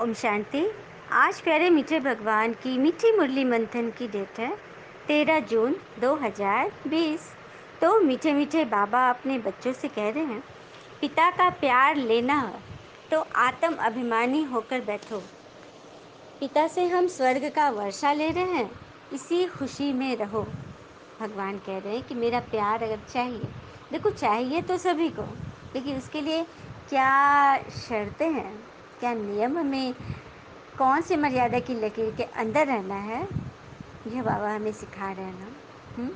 ओम शांति। आज प्यारे मीठे भगवान की मीठी मुरली मंथन की डेट है 13 जून 2020। तो मीठे मीठे बाबा अपने बच्चों से कह रहे हैं, पिता का प्यार लेना हो तो आत्म अभिमानी होकर बैठो। पिता से हम स्वर्ग का वर्षा ले रहे हैं, इसी खुशी में रहो। भगवान कह रहे हैं कि मेरा प्यार अगर चाहिए, देखो चाहिए तो सभी को, लेकिन उसके लिए क्या शर्तें हैं, क्या नियम, हमें कौन सी मर्यादा की लकीर के अंदर रहना है, यह बाबा हमें सिखा रहे हैं ना।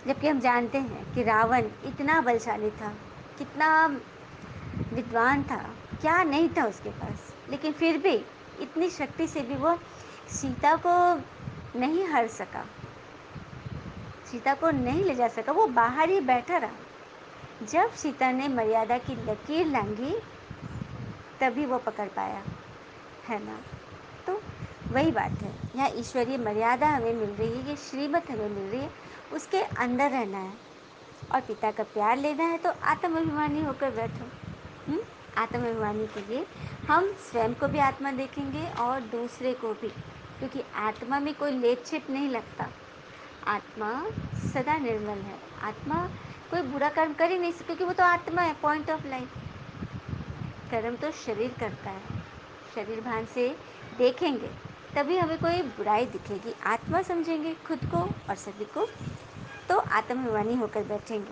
जबकि हम जानते हैं कि रावण इतना बलशाली था, कितना विद्वान था, क्या नहीं था उसके पास, लेकिन फिर भी इतनी शक्ति से भी वो सीता को नहीं हर सका, सीता को नहीं ले जा सका। वो बाहर ही बैठा रहा। जब सीता ने मर्यादा की लकीर लांघी तभी वो पकड़ पाया, है ना। तो वही बात है, यहाँ ईश्वरीय मर्यादा हमें मिल रही है, ये श्रीमत हमें मिल रही है, उसके अंदर रहना है और पिता का प्यार लेना है। तो आत्माभिमानी होकर बैठो। आत्माभिमानी के लिए हम स्वयं को भी आत्मा देखेंगे और दूसरे को भी, क्योंकि आत्मा में कोई लेप छेप नहीं लगता। आत्मा सदा निर्मल है। आत्मा कोई बुरा कर्म कर ही नहीं सकती, क्योंकि वो तो आत्मा है, पॉइंट ऑफ लाइफ। कर्म तो शरीर करता है। शरीर भान से देखेंगे तभी हमें कोई बुराई दिखेगी। आत्मा समझेंगे खुद को और सभी को, तो आत्माभिमानी होकर बैठेंगे।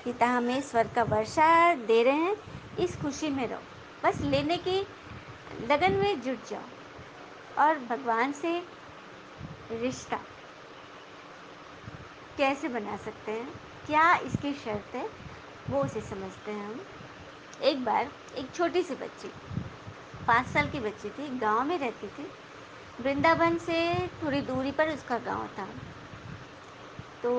पिता हमें स्वर्ग का वर्षा दे रहे हैं, इस खुशी में रहो, बस लेने की लगन में जुट जाओ। और भगवान से रिश्ता कैसे बना सकते हैं, क्या इसकी शर्त है, वो उसे समझते हैं हम। एक बार एक छोटी सी बच्ची, 5 साल की बच्ची थी, गांव में रहती थी। वृंदावन से थोड़ी दूरी पर उसका गांव था। तो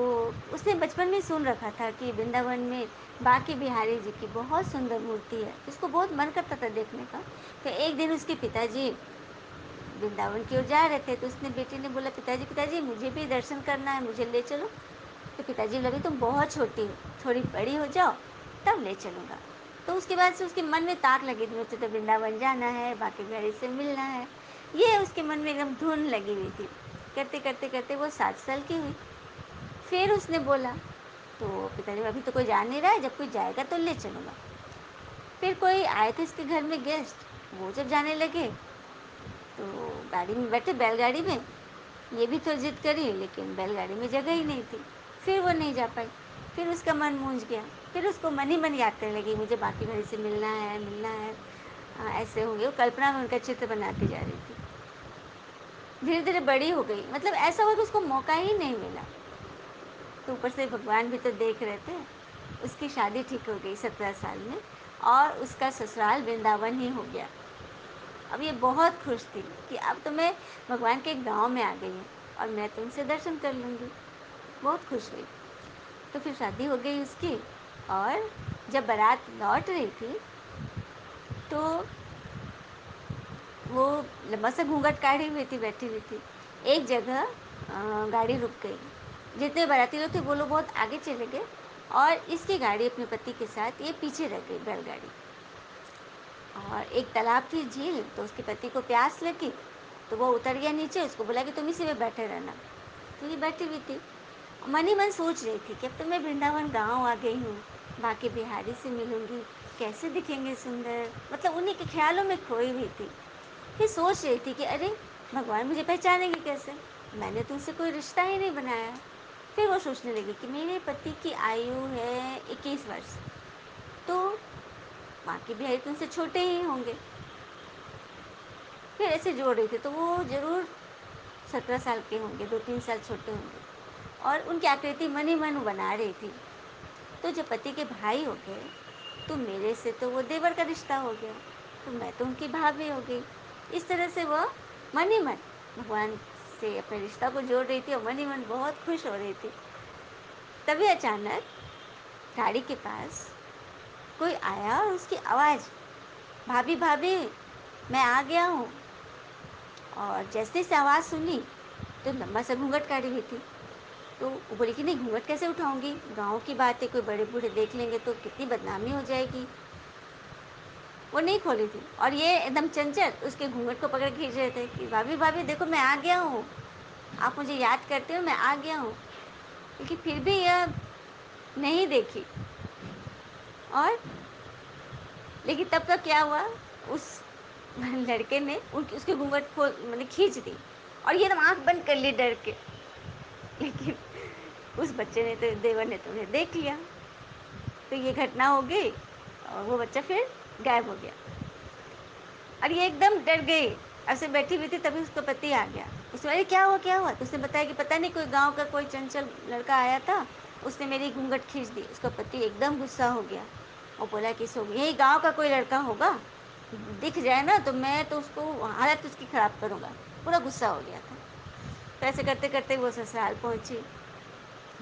उसने बचपन में सुन रखा था कि वृंदावन में बांके बिहारी जी की बहुत सुंदर मूर्ति है। उसको बहुत मन करता था देखने का। तो एक दिन उसके पिताजी वृंदावन की ओर जा रहे थे, तो उसने बेटी ने बोला, पिताजी पिताजी मुझे भी दर्शन करना है, मुझे ले चलो। तो पिताजी लगे, तुम बहुत छोटी हो, थोड़ी बड़ी हो जाओ तब ले चलूँगा। तो उसके बाद से उसके मन में ताक लगी थी, मुझे तो वृंदावन जाना है, बांके बिहारी से मिलना है। ये उसके मन में एकदम धुन लगी हुई थी। करते करते करते वो 7 साल की हुई। फिर उसने बोला, तो पिताजी, अभी तो कोई जा नहीं रहा है, जब कोई जाएगा तो ले चलूँगा। फिर कोई आए थे इसके घर में गेस्ट, वो जब जाने लगे तो गाड़ी में बैठे, बैलगाड़ी में। ये भी तो जिद करी, लेकिन बैलगाड़ी में जगह ही नहीं थी। फिर वो नहीं जा पाई। फिर उसका मन मूंझ गया। फिर उसको मन ही मन याद करने लगी, मुझे बांके बिहारी से मिलना है, मिलना है। ऐसे हो गया, वो कल्पना में उनका चित्र बनाती जा रही थी। धीरे धीरे बड़ी हो गई, मतलब ऐसा हुआ कि उसको मौका ही नहीं मिला। तो ऊपर से भगवान भी तो देख रहे थे। उसकी शादी ठीक हो गई 17 साल में, और उसका ससुराल वृंदावन ही हो गया। अब ये बहुत खुश थी कि अब तो मैं भगवान के गांव में आ गई हूँ और मैं तुमसे दर्शन कर लूँगी। बहुत खुश हुई। तो फिर शादी हो गई उसकी, और जब बारात लौट रही थी तो वो लंबा सा घूंघट काढ़ी हुई थी, बैठी हुई थी। एक जगह गाड़ी रुक गई। जितने बाराती लोग थे वो लोग बहुत आगे चले गए, और इसकी गाड़ी अपने पति के साथ ये पीछे रह गई, बैलगाड़ी। और एक तालाब थी, झील, तो उसके पति को प्यास लगी तो वो उतर गया नीचे। उसको बोला कि तुम इसी में बैठे रहना। तो ये बैठी हुई थी, मन ही मन सोच रही थी कि अब तो मैं वृंदावन गांव आ गई हूँ, बांके बिहारी से मिलूंगी, कैसे दिखेंगे सुंदर, मतलब उन्हीं के ख्यालों में खोई हुई थी। फिर सोच रही थी कि अरे भगवान मुझे पहचानेंगे कैसे, मैंने तो उनसे कोई रिश्ता ही नहीं बनाया। फिर वो सोचने लगी कि मेरे पति की आयु है 21 वर्ष, तो बांके बिहारी तो उनसे छोटे ही होंगे। फिर ऐसे जोड़ रही थी तो वो जरूर 17 साल के होंगे, 2-3 साल छोटे होंगे। और उनकी आकृति मन ही मन बना रही थी। तो जब पति के भाई हो गए तो मेरे से तो वो देवर का रिश्ता हो गया, तो मैं तो उनकी भाभी हो गई। इस तरह से वह मन ही मन भगवान से अपने रिश्ता को जोड़ रही थी और मन ही मन बहुत खुश हो रही थी। तभी अचानक गाड़ी के पास कोई आया और उसकी आवाज़, भाभी भाभी मैं आ गया हूँ। और जैसे से आवाज़ सुनी तो लंबा सा घूंघट काढ़ी हुई थी। तो वो बोली कि नहीं, घूंघट कैसे उठाऊंगी, गाँव की बात है, कोई बड़े बूढ़े देख लेंगे तो कितनी बदनामी हो जाएगी। वो नहीं खोली थी और ये एकदम चंचल उसके घूंघट को पकड़ के खींच रहे थे कि भाभी भाभी देखो मैं आ गया हूँ, आप मुझे याद करते हो, मैं आ गया हूँ। लेकिन फिर भी यह नहीं देखी। और लेकिन तब तक क्या हुआ, उस लड़के ने उनकी उसके घूंघट खोल माने खींच दी और ये एकदम आँख बंद कर ली डर के। लेकिन उस बच्चे ने तो देवर ने तो उन्हें देख लिया। तो ये घटना हो गई और वो बच्चा फिर गायब हो गया और ये एकदम डर गई। ऐसे बैठी हुई थी तभी उसका पति आ गया। उसने अरे क्या हुआ क्या हुआ? तो उसने बताया कि पता नहीं कोई गाँव का कोई चंचल लड़का आया था, उसने मेरी घूंघट खींच दी। उसका पति एकदम गुस्सा हो गया और बोला कि सो यही गाँव का कोई लड़का होगा, दिख जाए ना तो मैं तो उसको हालत उसकी खराब करूँगा। पूरा गुस्सा हो गया था। तो ऐसे करते-करते वो ससुराल पहुँची।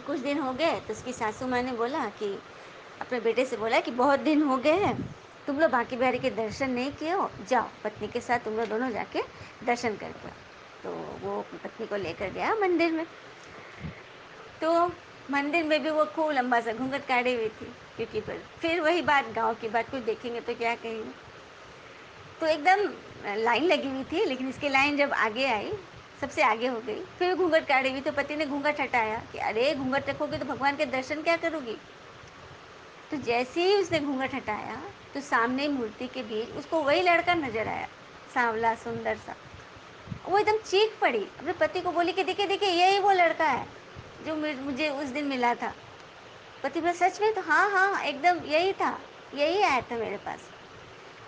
कुछ दिन हो गए तो उसकी सासू माँ ने बोला कि अपने बेटे से बोला कि बहुत दिन हो गए हैं, तुम लोग बांके बिहारी के दर्शन नहीं किए हो, जाओ पत्नी के साथ तुम लोग दोनों जाके दर्शन करके आओ। तो वो अपनी पत्नी को लेकर गया मंदिर में। तो मंदिर में भी वो खूब लंबा सा घूंघट काढ़ी हुई थी, क्योंकि फिर वही बात, गाँव की बात, कोई देखेंगे तो क्या कहेंगे। तो एकदम लाइन लगी हुई थी, लेकिन इसकी लाइन जब आगे आई, सबसे आगे हो गई, फिर घूंघट काढ़ी हुई, तो पति ने घूंघट हटाया कि अरे घूंघट रखोगे तो भगवान के दर्शन क्या करोगी। तो जैसे ही उसने घूंघट हटाया तो सामने मूर्ति के बीच उसको वही लड़का नजर आया, सांवला सुंदर सा। वो एकदम चीख पड़ी, अपने पति को बोली कि देखिए देखिए यही वो लड़का है जो मुझे उस दिन मिला था। पति बोला सच में? तो हाँ हाँ एकदम यही था, यही आया था मेरे पास।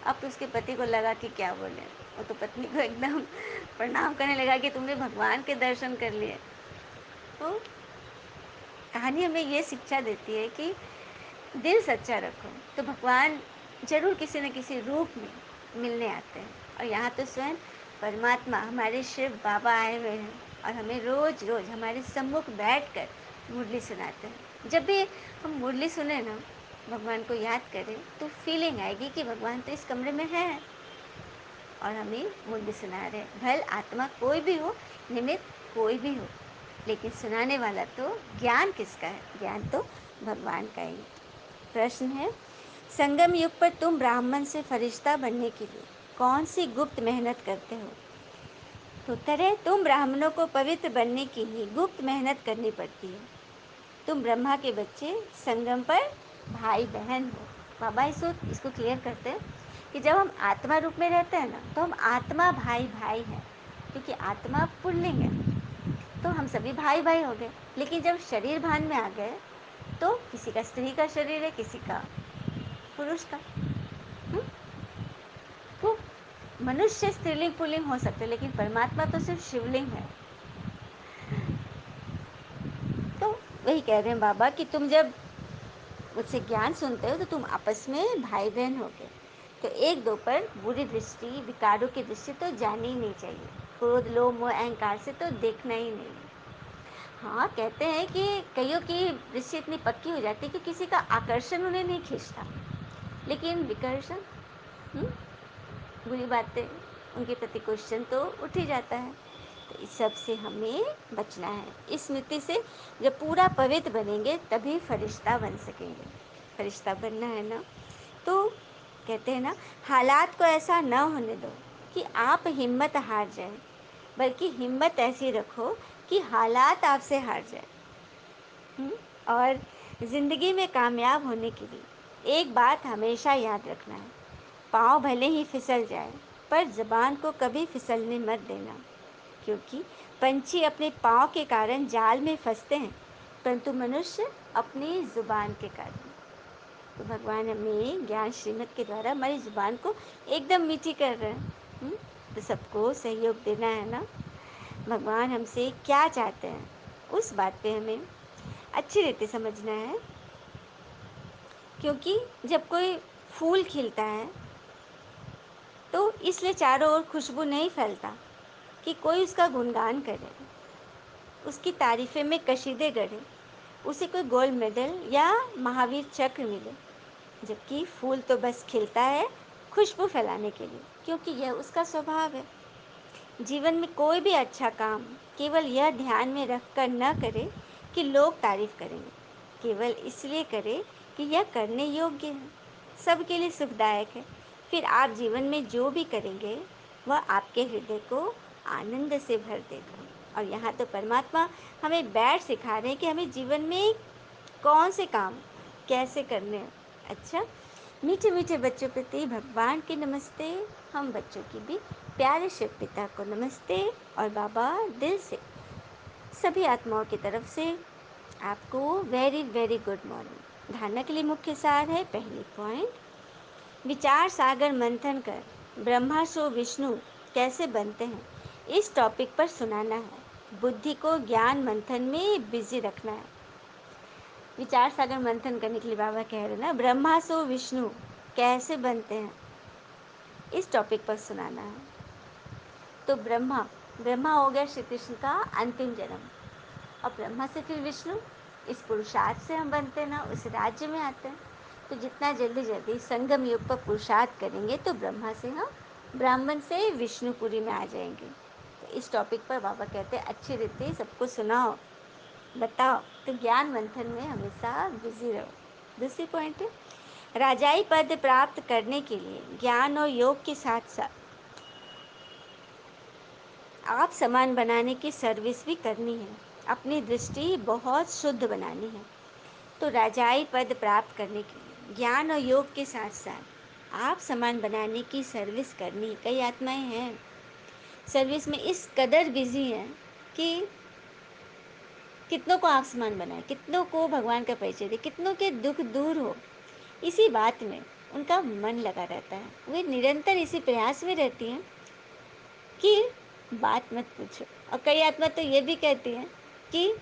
अब तो उसके पति को लगा कि क्या बोले, वो तो पत्नी को एकदम प्रणाम करने लगा कि तुमने भगवान के दर्शन कर लिए। तो कहानी हमें ये शिक्षा देती है कि दिल सच्चा रखो तो भगवान जरूर किसी न किसी रूप में मिलने आते हैं। और यहाँ तो स्वयं परमात्मा हमारे शिव बाबा आए हुए हैं और हमें रोज रोज हमारे सम्मुख बैठकर मुरली सुनाते हैं। जब भी हम मुरली सुने ना, भगवान को याद करें, तो फीलिंग आएगी कि भगवान तो इस कमरे में है और हमें मुरली सुना रहे हैं। भले आत्मा कोई भी हो, निमित्त कोई भी हो, लेकिन सुनाने वाला तो ज्ञान किसका है? ज्ञान तो भगवान का ही है। प्रश्न है, संगम युग पर तुम ब्राह्मण से फरिश्ता बनने के लिए कौन सी गुप्त मेहनत करते हो? तो उत्तर है, तुम ब्राह्मणों को पवित्र बनने के लिए गुप्त मेहनत करनी पड़ती है। तुम ब्रह्मा के बच्चे, संगम पर भाई बहन हो। बाबा इसको क्लियर करते हैं कि जब हम आत्मा रूप में रहते हैं ना, तो हम आत्मा भाई भाई हैं, क्योंकि आत्मा पुल्लिंग है, तो हम सभी भाई भाई हो गए। लेकिन जब शरीर भान में आ गए तो किसी का स्त्री का शरीर है, किसी का पुरुष का। हुँ? तो मनुष्य स्त्रीलिंग पुल्लिंग हो सकते हैं, लेकिन परमात्मा तो सिर्फ शिवलिंग है। तो वही कह रहे हैं बाबा कि तुम जब मुझसे ज्ञान सुनते हो तो तुम आपस में भाई बहन हो गए। तो एक दो पर बुरी दृष्टि, विकारों की दृष्टि तो जानी ही नहीं चाहिए। क्रोध लोभ मोह अहंकार से तो देखना ही नहीं है। हाँ, कहते हैं कि कईयों की दृष्टि इतनी पक्की हो जाती है कि किसी का आकर्षण उन्हें नहीं खींचता, लेकिन विकर्षण, हुँ? बुरी बातें, उनके प्रति क्वेश्चन तो उठ ही जाता है। तो इस सब से हमें बचना है। इस मिट्टी से जब पूरा पवित्र बनेंगे तभी फरिश्ता बन सकेंगे। फरिश्ता बनना है ना, तो कहते हैं ना, हालात को ऐसा न होने दो कि आप हिम्मत हार जाएं, बल्कि हिम्मत ऐसी रखो कि हालात आपसे हार जाए। और ज़िंदगी में कामयाब होने के लिए एक बात हमेशा याद रखना है, पाँव भले ही फिसल जाए पर ज़बान को कभी फिसलने मत देना, क्योंकि पंछी अपने पाँव के कारण जाल में फंसते हैं, परंतु मनुष्य अपनी ज़ुबान के कारण। तो भगवान हमें ज्ञान श्रीमत के द्वारा हमारी ज़ुबान को एकदम मीठी कर रहे हैं। तो सबको सहयोग देना है ना। भगवान हमसे क्या चाहते हैं, उस बात पे हमें अच्छी रीति समझना है, क्योंकि जब कोई फूल खिलता है तो इसलिए चारों ओर खुशबू नहीं फैलता कि कोई उसका गुणगान करे, उसकी तारीफें में कशीदे गढ़े, उसे कोई गोल्ड मेडल या महावीर चक्र मिले। जबकि फूल तो बस खिलता है खुशबू फैलाने के लिए, क्योंकि यह उसका स्वभाव है। जीवन में कोई भी अच्छा काम केवल यह ध्यान में रखकर न करे कि लोग तारीफ करेंगे, केवल इसलिए करे कि यह करने योग्य है, सबके लिए सुखदायक है, फिर आप जीवन में जो भी करेंगे, वह आपके हृदय को आनंद से भर देगा। और यहाँ तो परमात्मा हमें बैठ सिखा रहे हैं कि हमें जीवन में कौन से काम कैसे करने हैं। अच्छा, मीठे-मीठे बच्चों प्रति भगवान की नमस्ते। हम बच्चों की भी प्यारे शिव पिता को नमस्ते। और बाबा दिल से सभी आत्माओं की तरफ से आपको वेरी वेरी गुड मॉर्निंग। धारणा के लिए मुख्य सार है, पहली पॉइंट, विचार सागर मंथन कर ब्रह्मा सो विष्णु कैसे बनते हैं, इस टॉपिक पर सुनाना है। बुद्धि को ज्ञान मंथन में बिजी रखना है। विचार सागर मंथन करने के लिए बाबा कह रहे हैं ना, ब्रह्मा सो विष्णु कैसे बनते हैं, इस टॉपिक पर सुनाना है। तो ब्रह्मा ब्रह्मा हो गया श्री कृष्ण का अंतिम जन्म, और ब्रह्मा से फिर विष्णु, इस पुरुषार्थ से हम बनते हैं ना, उस राज्य में आते हैं। तो जितना जल्दी जल्दी संगम युग पर पुरुषार्थ करेंगे तो ब्रह्मा से हम ब्राह्मण से विष्णुपुरी में आ जाएंगे। तो इस टॉपिक पर बाबा कहते हैं अच्छी रीति सबको सुनाओ, बताओ, तो ज्ञान मंथन में हमेशा बिजी रहो। दूसरी पॉइंट है, राजाई पद प्राप्त करने के लिए ज्ञान और योग के साथ साथ आप सामान बनाने की सर्विस भी करनी है। अपनी दृष्टि बहुत शुद्ध बनानी है। तो राजाई पद प्राप्त करने के लिए ज्ञान और योग के साथ साथ आप सामान बनाने की सर्विस करनी है। कई आत्माएं हैं सर्विस में इस कदर बिजी हैं कि कितनों को आप सामान बनाए, कितनों को भगवान का परिचय दे, कितनों के दुख दूर हो, इसी बात में उनका मन लगा रहता है। वे निरंतर इसी प्रयास में रहती हैं कि बात मत पूछो। और कई आत्मा तो ये भी कहती हैं कि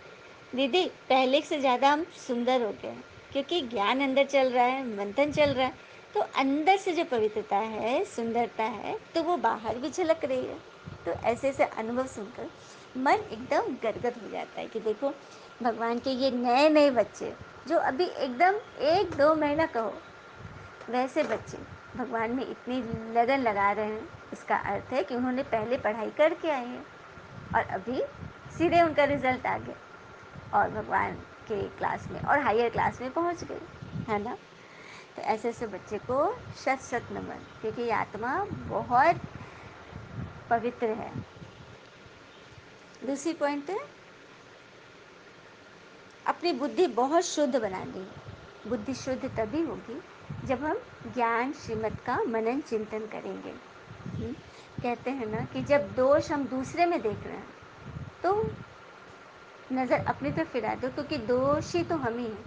दीदी पहले से ज़्यादा हम सुंदर हो गए हैं, क्योंकि ज्ञान अंदर चल रहा है, मंथन चल रहा है, तो अंदर से जो पवित्रता है, सुंदरता है, तो वो बाहर भी झलक रही है। तो ऐसे ऐसे अनुभव सुनकर मन एकदम गदगद हो जाता है कि देखो भगवान के ये नए नए बच्चे जो अभी एकदम 1-2 महीना कहो वैसे बच्चे भगवान में इतनी लगन लगा रहे हैं, इसका अर्थ है कि उन्होंने पहले पढ़ाई करके आए हैं और अभी सीधे उनका रिजल्ट आ गया और भगवान के क्लास में और हायर क्लास में पहुंच गए, है ना। तो ऐसे ऐसे बच्चे को शत शत नमन, क्योंकि ये आत्मा बहुत पवित्र है। दूसरी पॉइंट है, अपनी बुद्धि बहुत शुद्ध बनानी है। बुद्धि शुद्ध तभी होगी जब हम ज्ञान श्रीमत का मनन चिंतन करेंगे। कहते हैं ना कि जब दोष हम दूसरे में देख रहे हैं तो नज़र अपनी तरफ फिरा दो, क्योंकि दोषी तो हम ही हैं,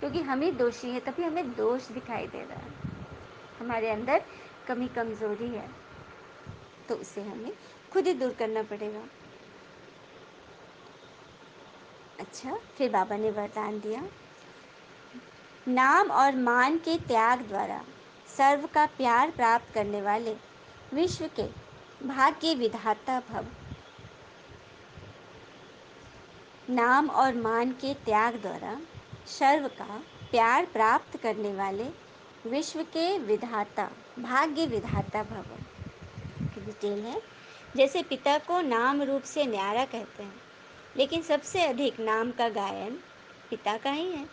क्योंकि हम ही दोषी हैं, तभी हमें दोष दिखाई दे रहा है। हमारे अंदर कमी कमज़ोरी है, तो उसे हमें खुद ही दूर करना पड़ेगा। अच्छा, फिर बाबा ने वरदान दिया, नाम और मान के त्याग द्वारा सर्व का प्यार प्राप्त करने वाले विश्व के भाग्य विधाता भव। नाम और मान के त्याग द्वारा सर्व का प्यार प्राप्त करने वाले विश्व के विधाता भाग्य विधाता भव की डिटेल है। जैसे पिता को नाम रूप से न्यारा कहते हैं, लेकिन सबसे अधिक नाम का गायन पिता का ही है,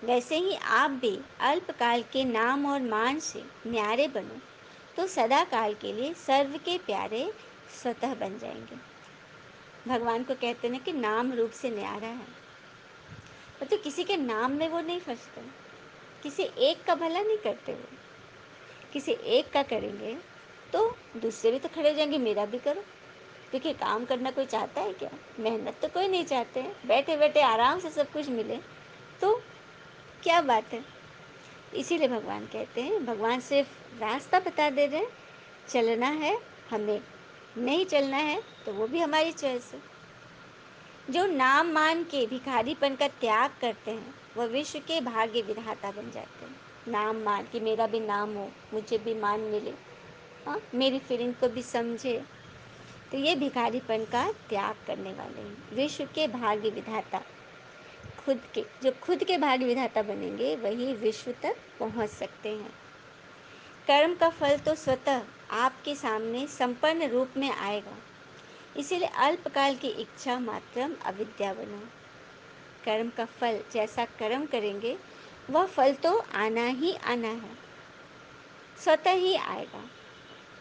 वैसे ही आप भी अल्पकाल के नाम और मान से न्यारे बनो तो सदा काल के लिए सर्व के प्यारे स्वतः बन जाएंगे। भगवान को कहते हैं कि नाम रूप से न्यारा है, और तो किसी के नाम में वो नहीं फंसते, किसी एक का भला नहीं करते, वो किसी एक का करेंगे तो दूसरे भी तो खड़े हो जाएंगे, मेरा भी करो। क्योंकि काम करना कोई चाहता है क्या? मेहनत तो कोई नहीं चाहते हैं, बैठे बैठे आराम से सब कुछ मिले तो क्या बात है। इसीलिए भगवान कहते हैं, भगवान सिर्फ रास्ता बता दे रहे हैं, चलना है हमें, नहीं चलना है तो वो भी हमारी चॉइस है। जो नाम मान के भिखारीपन का त्याग करते हैं वह विश्व के भाग्य विधाता बन जाते हैं। नाम मान के मेरा भी नाम हो, मुझे भी मान मिले, हाँ मेरी फीलिंग को भी समझे, तो ये भिखारीपन का त्याग करने वाले हैं विश्व के भाग्य विधाता। खुद के भाग्य विधाता बनेंगे वही विश्व तक पहुंच सकते हैं। कर्म का फल तो स्वतः आपके सामने संपन्न रूप में आएगा, इसीलिए अल्पकाल की इच्छा मात्रम अविद्या बनो। कर्म का फल, जैसा कर्म करेंगे वह फल तो आना ही आना है। स्वतः ही आएगा।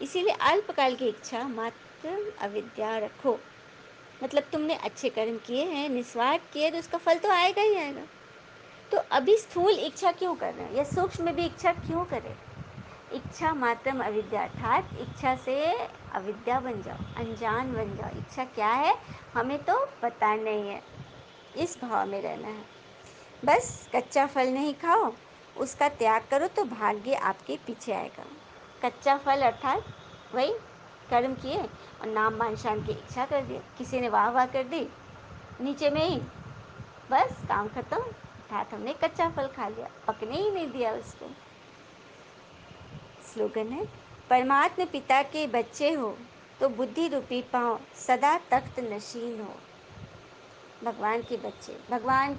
इसीलिए अल्पकाल की इच्छा मात्र अविद्या रखो। मतलब तुमने अच्छे कर्म किए हैं, निस्वार्थ किए, तो उसका फल तो आएगा ही आएगा। तो अभी स्थूल इच्छा क्यों कर रहे हैं, या सूक्ष्म में भी इच्छा क्यों करें? इच्छा मात्रम अविद्या, अर्थात इच्छा से अविद्या बन जाओ, अनजान बन जाओ। इच्छा क्या है हमें तो पता नहीं है, इस भाव में रहना है। बस कच्चा फल नहीं खाओ, उसका त्याग करो तो भाग्य आपके पीछे आएगा। कच्चा फल अर्थात वही कर्म किए और नाम मान शान की इच्छा कर दी, किसी ने वाह वाह कर दी नीचे में ही, बस काम खत्म। अर्थात हमने कच्चा फल खा लिया, पकने ही नहीं दिया उसको। स्लोगन है, परमात्मा पिता के बच्चे हो तो बुद्धि रूपी पाओ सदा तख्त नशीन हो। भगवान के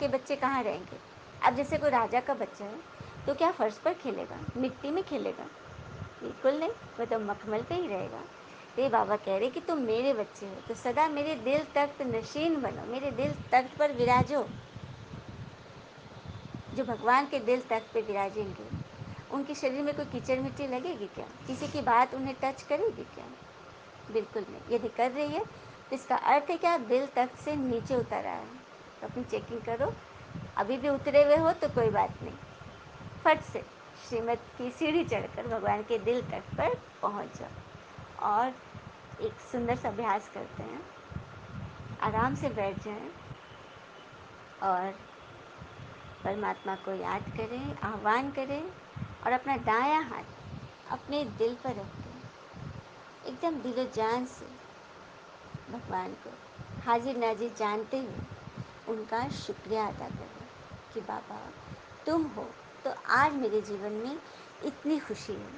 बच्चे कहाँ रहेंगे? अब जैसे कोई राजा का बच्चा है तो क्या फर्श पर खेलेगा, मिट्टी में खेलेगा? बिल्कुल नहीं, वो तो मखमल पे ही रहेगा। ये बाबा कह रहे कि तुम मेरे बच्चे हो तो सदा मेरे दिल तख्त नशीन बनो, मेरे दिल तख्त पर विराजो। जो भगवान के दिल तख्त पे विराजेंगे उनके शरीर में कोई कीचड़ मिट्टी लगेगी क्या? किसी की बात उन्हें टच करेगी क्या? बिल्कुल नहीं। यदि कर रही है तो इसका अर्थ है क्या, दिल तख्त से नीचे उतर आया है। तो अपनी चेकिंग करो, अभी भी उतरे हुए हो तो कोई बात नहीं, फट से श्रीमत की सीढ़ी चढ़कर भगवान के दिल तक पर पहुंच जाओ। और एक सुंदर सा अभ्यास करते हैं, आराम से बैठ जाएं और परमात्मा को याद करें, आह्वान करें और अपना दायां हाथ अपने दिल पर रख दें। एकदम दिलो जान से भगवान को हाजिर नाजिर जानते हुए उनका शुक्रिया अदा करें कि बाबा तुम हो तो आज मेरे जीवन में इतनी खुशी है,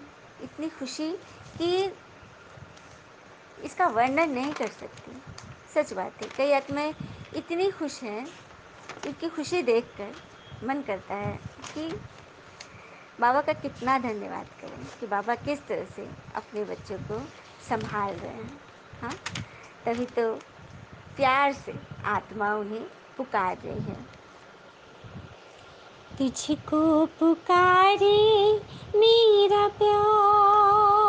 इतनी खुशी कि इसका वर्णन नहीं कर सकती। सच बात है, कई आत्माएं इतनी खुश हैं, इनकी खुशी देखकर मन करता है कि बाबा का कितना धन्यवाद करें कि बाबा किस तरह से अपने बच्चों को संभाल रहे हैं। हाँ, तभी तो प्यार से आत्मा उन्हें पुकार रही है। तुझको पुकारे मेरा प्यार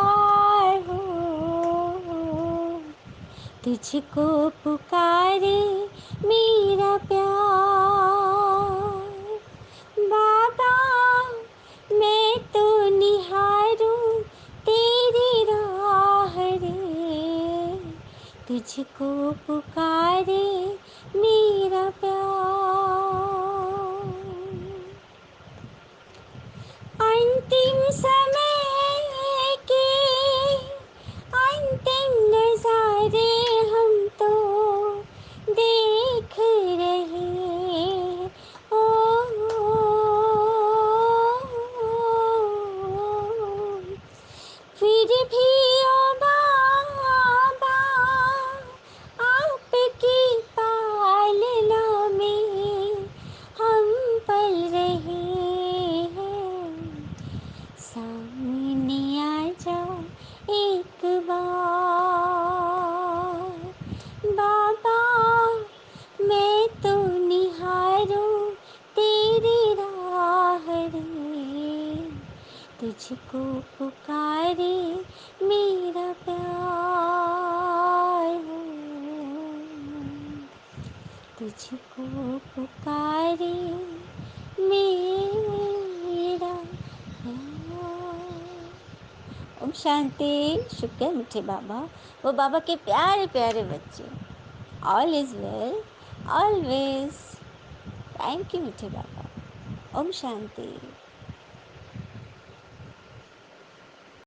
हो, तुझको पुकारे मेरा प्यार। बाबा मैं तो निहारूं तेरी राह रे, तुझको पुकारे मेरा प्यार। अंतिम समय के अंतिम नजारे हम तो देख रहे हैं। ओ, फिर भी ओ बाबा आपकी पालना में हम पल रहे हैं। सामने आ जाओ एक बार बाबा, मैं तो निहारूं तेरी राह रे, तुझको पुकारे मेरा प्यार हो, तुझको पुकारे मेरा प्यार। ओम शांति। शुक्र मीठे बाबा, वो बाबा के प्यारे प्यारे बच्चे। All is well, always. Thank you मीठे बाबा। ओम शांति।